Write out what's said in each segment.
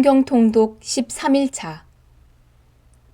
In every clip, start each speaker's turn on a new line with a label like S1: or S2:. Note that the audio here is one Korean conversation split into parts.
S1: 성경 통독 13일차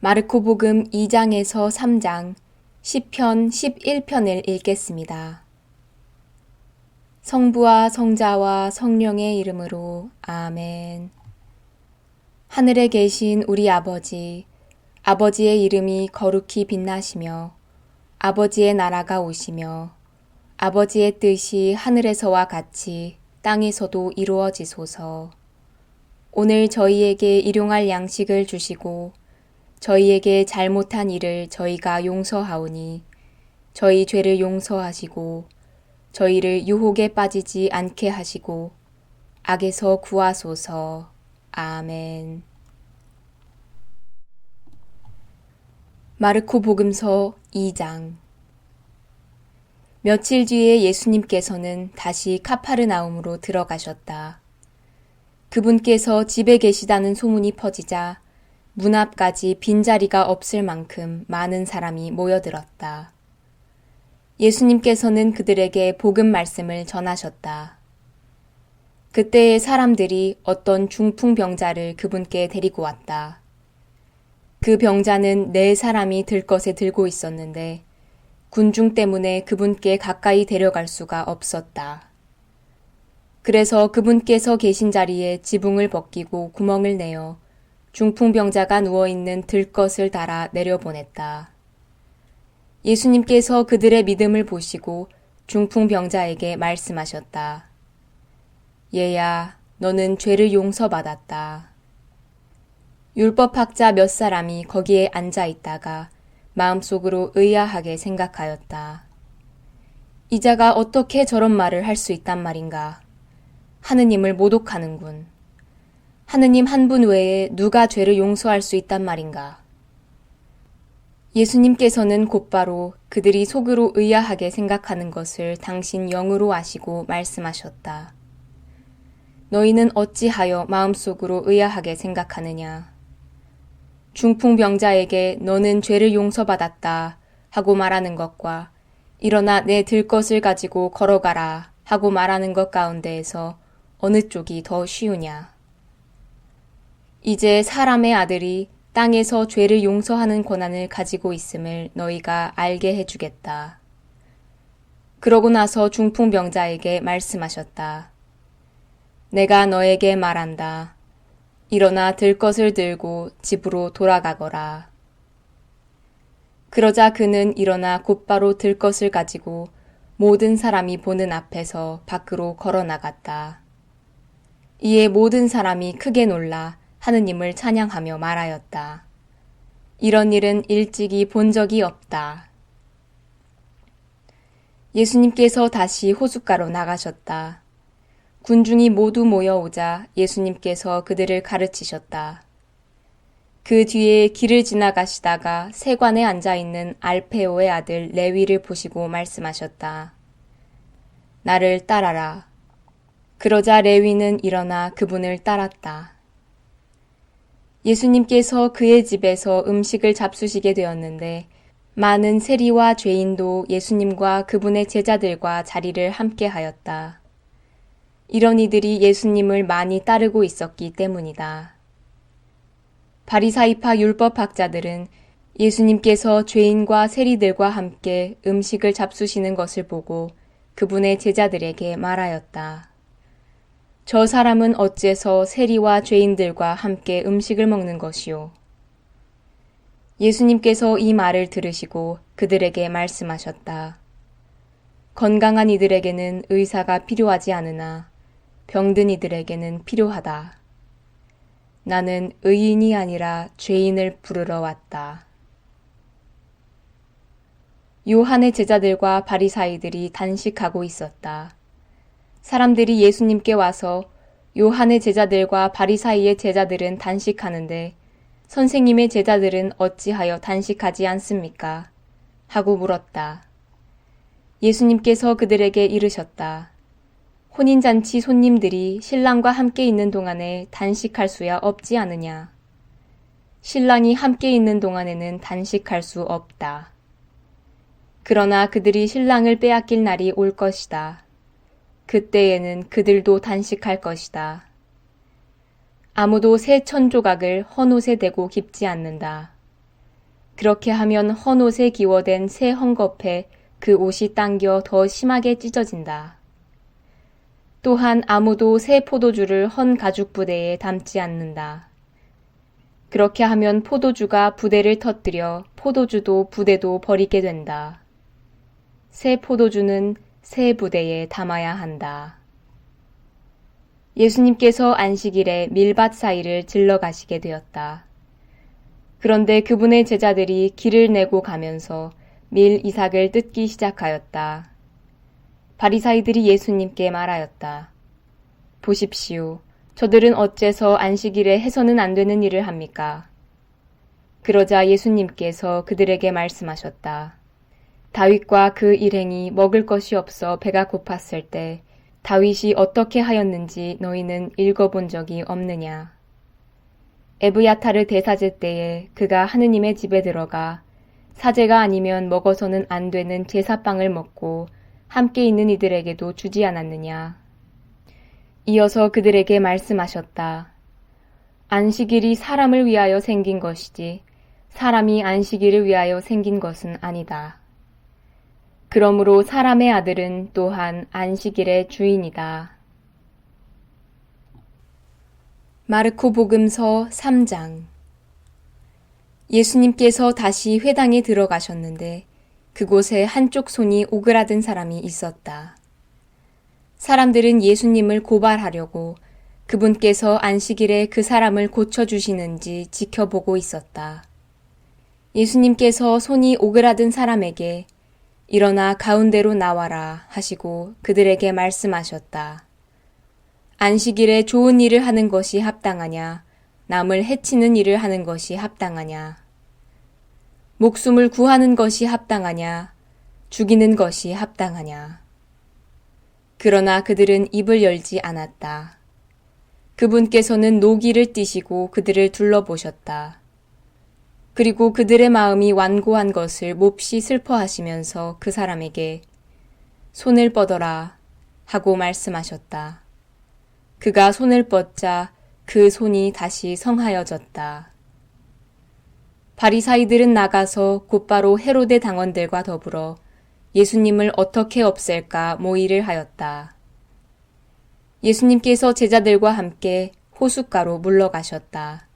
S1: 마르코복음 2장에서 3장, 시편 11편을 읽겠습니다. 성부와 성자와 성령의 이름으로 아멘. 하늘에 계신 우리 아버지, 아버지의 이름이 거룩히 빛나시며 아버지의 나라가 오시며 아버지의 뜻이 하늘에서와 같이 땅에서도 이루어지소서. 오늘 저희에게 일용할 양식을 주시고 저희에게 잘못한 일을 저희가 용서하오니 저희 죄를 용서하시고 저희를 유혹에 빠지지 않게 하시고 악에서 구하소서. 아멘. 마르코 복음서 2장. 며칠 뒤에 예수님께서는 다시 카파르나움으로 들어가셨다. 그분께서 집에 계시다는 소문이 퍼지자 문 앞까지 빈자리가 없을 만큼 많은 사람이 모여들었다. 예수님께서는 그들에게 복음 말씀을 전하셨다. 그때의 사람들이 어떤 중풍병자를 그분께 데리고 왔다. 그 병자는 4사람이 들것에 들고 있었는데 군중 때문에 그분께 가까이 데려갈 수가 없었다. 그래서 그분께서 계신 자리에 지붕을 벗기고 구멍을 내어 중풍병자가 누워있는 들것을 달아 내려보냈다. 예수님께서 그들의 믿음을 보시고 중풍병자에게 말씀하셨다. 얘야, 너는 죄를 용서받았다. 율법학자 몇 사람이 거기에 앉아 있다가 마음속으로 의아하게 생각하였다. 이 자가 어떻게 저런 말을 할 수 있단 말인가? 하느님을 모독하는군. 하느님 한 분 외에 누가 죄를 용서할 수 있단 말인가? 예수님께서는 곧바로 그들이 속으로 의아하게 생각하는 것을 당신 영으로 아시고 말씀하셨다. 너희는 어찌하여 마음속으로 의아하게 생각하느냐? 중풍병자에게 너는 죄를 용서받았다 하고 말하는 것과 일어나 내 들것을 가지고 걸어가라 하고 말하는 것 가운데에서 어느 쪽이 더 쉬우냐? 이제 사람의 아들이 땅에서 죄를 용서하는 권한을 가지고 있음을 너희가 알게 해주겠다. 그러고 나서 중풍병자에게 말씀하셨다. 내가 너에게 말한다. 일어나 들것을 들고 집으로 돌아가거라. 그러자 그는 일어나 곧바로 들것을 가지고 모든 사람이 보는 앞에서 밖으로 걸어 나갔다. 이에 모든 사람이 크게 놀라 하느님을 찬양하며 말하였다. 이런 일은 일찍이 본 적이 없다. 예수님께서 다시 호숫가로 나가셨다. 군중이 모두 모여오자 예수님께서 그들을 가르치셨다. 그 뒤에 길을 지나가시다가 세관에 앉아있는 알페오의 아들 레위를 보시고 말씀하셨다. 나를 따라라. 그러자 레위는 일어나 그분을 따랐다. 예수님께서 그의 집에서 음식을 잡수시게 되었는데 많은 세리와 죄인도 예수님과 그분의 제자들과 자리를 함께 하였다. 이런 이들이 예수님을 많이 따르고 있었기 때문이다. 바리사이파 율법학자들은 예수님께서 죄인과 세리들과 함께 음식을 잡수시는 것을 보고 그분의 제자들에게 말하였다. 저 사람은 어째서 세리와 죄인들과 함께 음식을 먹는 것이요? 예수님께서 이 말을 들으시고 그들에게 말씀하셨다. 건강한 이들에게는 의사가 필요하지 않으나 병든 이들에게는 필요하다. 나는 의인이 아니라 죄인을 부르러 왔다. 요한의 제자들과 바리사이들이 단식하고 있었다. 사람들이 예수님께 와서 요한의 제자들과 바리사이의 제자들은 단식하는데 선생님의 제자들은 어찌하여 단식하지 않습니까? 하고 물었다. 예수님께서 그들에게 이르셨다. 혼인잔치 손님들이 신랑과 함께 있는 동안에 단식할 수야 없지 않으냐? 신랑이 함께 있는 동안에는 단식할 수 없다. 그러나 그들이 신랑을 빼앗길 날이 올 것이다. 그때에는 그들도 단식할 것이다. 아무도 새 천조각을 헌옷에 대고 깁지 않는다. 그렇게 하면 헌옷에 기워댄 새 헝겊에 그 옷이 당겨 더 심하게 찢어진다. 또한 아무도 새 포도주를 헌 가죽 부대에 담지 않는다. 그렇게 하면 포도주가 부대를 터뜨려 포도주도 부대도 버리게 된다. 새 포도주는 새 부대에 담아야 한다. 예수님께서 안식일에 밀밭 사이를 질러가시게 되었다. 그런데 그분의 제자들이 길을 내고 가면서 밀 이삭을 뜯기 시작하였다. 바리사이들이 예수님께 말하였다. 보십시오. 저들은 어째서 안식일에 해서는 안 되는 일을 합니까? 그러자 예수님께서 그들에게 말씀하셨다. 다윗과 그 일행이 먹을 것이 없어 배가 고팠을 때 다윗이 어떻게 하였는지 너희는 읽어본 적이 없느냐? 에브야타르 대사제 때에 그가 하느님의 집에 들어가 사제가 아니면 먹어서는 안 되는 제사빵을 먹고 함께 있는 이들에게도 주지 않았느냐? 이어서 그들에게 말씀하셨다. 안식일이 사람을 위하여 생긴 것이지 사람이 안식일을 위하여 생긴 것은 아니다. 그러므로 사람의 아들은 또한 안식일의 주인이다. 마르코 복음서 3장. 예수님께서 다시 회당에 들어가셨는데 그곳에 한쪽 손이 오그라든 사람이 있었다. 사람들은 예수님을 고발하려고 그분께서 안식일에 그 사람을 고쳐주시는지 지켜보고 있었다. 예수님께서 손이 오그라든 사람에게 일어나 가운데로 나와라 하시고 그들에게 말씀하셨다. 안식일에 좋은 일을 하는 것이 합당하냐, 남을 해치는 일을 하는 것이 합당하냐, 목숨을 구하는 것이 합당하냐, 죽이는 것이 합당하냐. 그러나 그들은 입을 열지 않았다. 그분께서는 노기를 띠시고 그들을 둘러보셨다. 그리고 그들의 마음이 완고한 것을 몹시 슬퍼하시면서 그 사람에게 손을 뻗어라 하고 말씀하셨다. 그가 손을 뻗자 그 손이 다시 성하여졌다. 바리사이들은 나가서 곧바로 헤로데 당원들과 더불어 예수님을 어떻게 없앨까 모의를 하였다. 예수님께서 제자들과 함께 호숫가로 물러가셨다.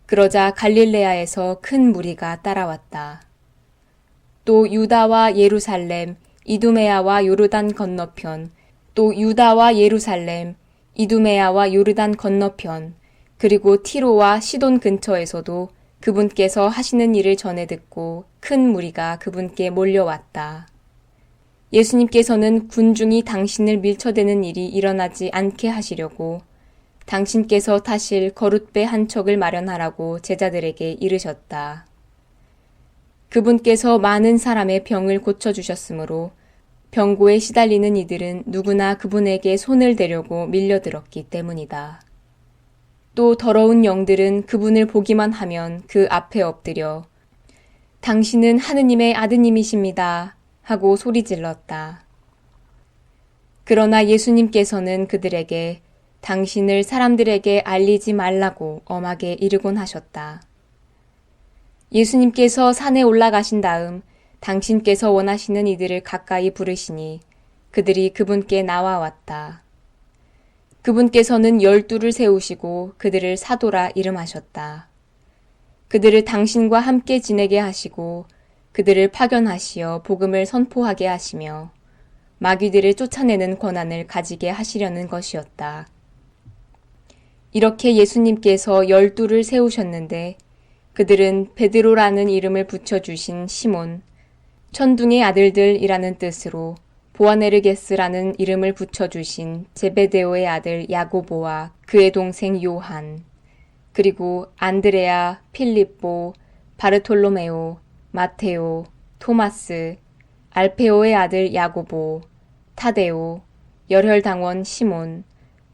S1: 그러자 갈릴레아에서 큰 무리가 따라왔다. 또 유다와 예루살렘, 이두메아와 요르단 건너편, 또 유다와 예루살렘, 이두메아와 요르단 건너편, 그리고 티로와 시돈 근처에서도 그분께서 하시는 일을 전해 듣고 큰 무리가 그분께 몰려왔다. 예수님께서는 군중이 당신을 밀쳐대는 일이 일어나지 않게 하시려고 당신께서 타실 거룻배 한 척을 마련하라고 제자들에게 이르셨다. 그분께서 많은 사람의 병을 고쳐주셨으므로 병고에 시달리는 이들은 누구나 그분에게 손을 대려고 밀려들었기 때문이다. 또 더러운 영들은 그분을 보기만 하면 그 앞에 엎드려 당신은 하느님의 아드님이십니다 하고 소리질렀다. 그러나 예수님께서는 그들에게 당신을 사람들에게 알리지 말라고 엄하게 이르곤 하셨다. 예수님께서 산에 올라가신 다음 당신께서 원하시는 이들을 가까이 부르시니 그들이 그분께 나와왔다. 그분께서는 12를 세우시고 그들을 사도라 이름하셨다. 그들을 당신과 함께 지내게 하시고 그들을 파견하시어 복음을 선포하게 하시며 마귀들을 쫓아내는 권한을 가지게 하시려는 것이었다. 이렇게 예수님께서 12를 세우셨는데 그들은 베드로라는 이름을 붙여주신 시몬, 천둥의 아들들이라는 뜻으로 보아네르게스라는 이름을 붙여주신 제베데오의 아들 야고보와 그의 동생 요한, 그리고 안드레아, 필립보, 바르톨로메오, 마테오, 토마스, 알페오의 아들 야고보, 타데오, 열혈당원 시몬,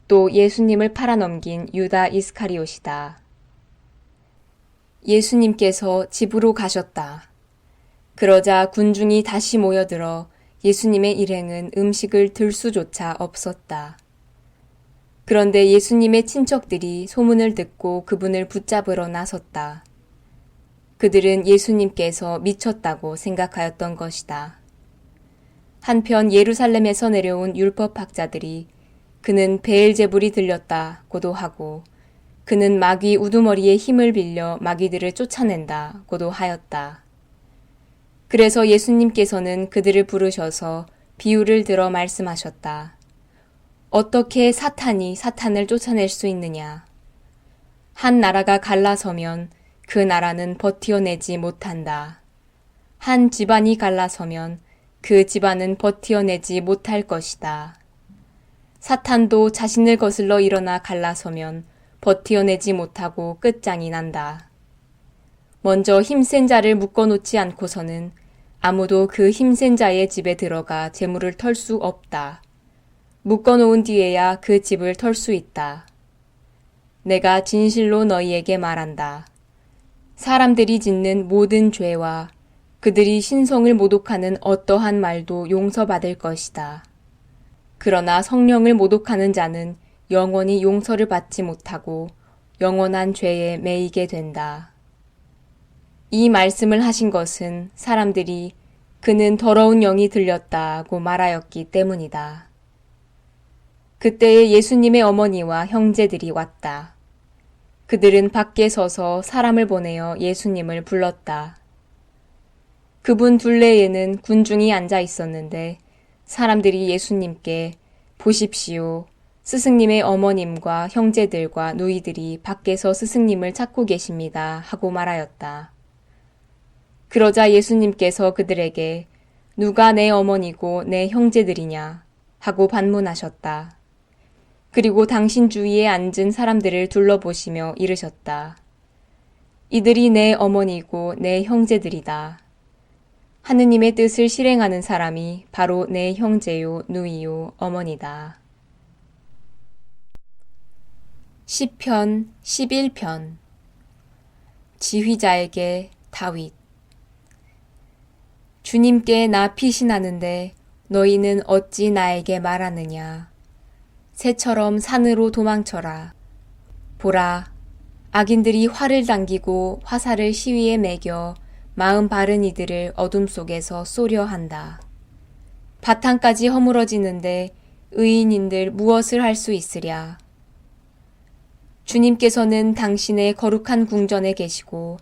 S1: 또 예수님을 팔아넘긴 유다 이스카리옷이다. 예수님께서 집으로 가셨다. 그러자 군중이 다시 모여들어 예수님의 일행은 음식을 들 수조차 없었다. 그런데 예수님의 친척들이 소문을 듣고 그분을 붙잡으러 나섰다. 그들은 예수님께서 미쳤다고 생각하였던 것이다. 한편 예루살렘에서 내려온 율법학자들이 그는 베엘제불이 들렸다고도 하고 그는 마귀 우두머리의 힘을 빌려 마귀들을 쫓아낸다고도 하였다. 그래서 예수님께서는 그들을 부르셔서 비유를 들어 말씀하셨다. 어떻게 사탄이 사탄을 쫓아낼 수 있느냐? 한 나라가 갈라서면 그 나라는 버티어내지 못한다. 한 집안이 갈라서면 그 집안은 버티어내지 못할 것이다. 사탄도 자신을 거슬러 일어나 갈라서면 버티어내지 못하고 끝장이 난다. 먼저 힘센 자를 묶어놓지 않고서는 아무도 그 힘센 자의 집에 들어가 재물을 털 수 없다. 묶어놓은 뒤에야 그 집을 털 수 있다. 내가 진실로 너희에게 말한다. 사람들이 짓는 모든 죄와 그들이 신성을 모독하는 어떠한 말도 용서받을 것이다. 그러나 성령을 모독하는 자는 영원히 용서를 받지 못하고 영원한 죄에 매이게 된다. 이 말씀을 하신 것은 사람들이 그는 더러운 영이 들렸다고 말하였기 때문이다. 그때에 예수님의 어머니와 형제들이 왔다. 그들은 밖에 서서 사람을 보내어 예수님을 불렀다. 그분 둘레에는 군중이 앉아 있었는데 사람들이 예수님께 보십시오. 스승님의 어머님과 형제들과 누이들이 밖에서 스승님을 찾고 계십니다. 하고 말하였다. 그러자 예수님께서 그들에게 누가 내 어머니고 내 형제들이냐 하고 반문하셨다. 그리고 당신 주위에 앉은 사람들을 둘러보시며 이르셨다. 이들이 내 어머니고 내 형제들이다. 하느님의 뜻을 실행하는 사람이 바로 내 형제요, 누이요, 어머니다. 시편 11편 지휘자에게 다윗 주님께 나 피신하는데 너희는 어찌 나에게 말하느냐. 새처럼 산으로 도망쳐라. 보라, 악인들이 활을 당기고 화살을 시위에 매겨 마음 바른 이들을 어둠 속에서 쏘려 한다. 바탕까지 허물어지는데 의인인들 무엇을 할 수 있으랴. 주님께서는 당신의 거룩한 궁전에 계시고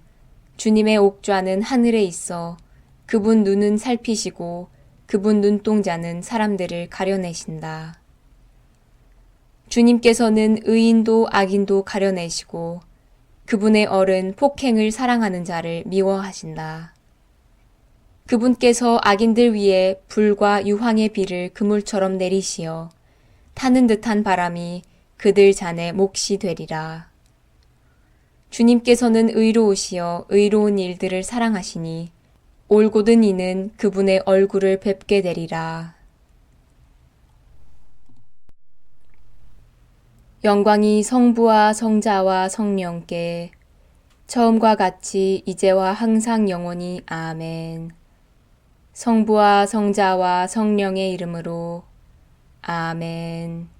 S1: 주님의 옥좌는 하늘에 있어 그분 눈은 살피시고 그분 눈동자는 사람들을 가려내신다. 주님께서는 의인도 악인도 가려내시고 그분의 얼은 폭행을 사랑하는 자를 미워하신다. 그분께서 악인들 위에 불과 유황의 비를 그물처럼 내리시어 타는 듯한 바람이 그들 잔에 몫이 되리라. 주님께서는 의로우시어 의로운 일들을 사랑하시니 올곧은 이는 그분의 얼굴을 뵙게 되리라. 영광이 성부와 성자와 성령께 처음과 같이 이제와 항상 영원히 아멘. 성부와 성자와 성령의 이름으로 아멘.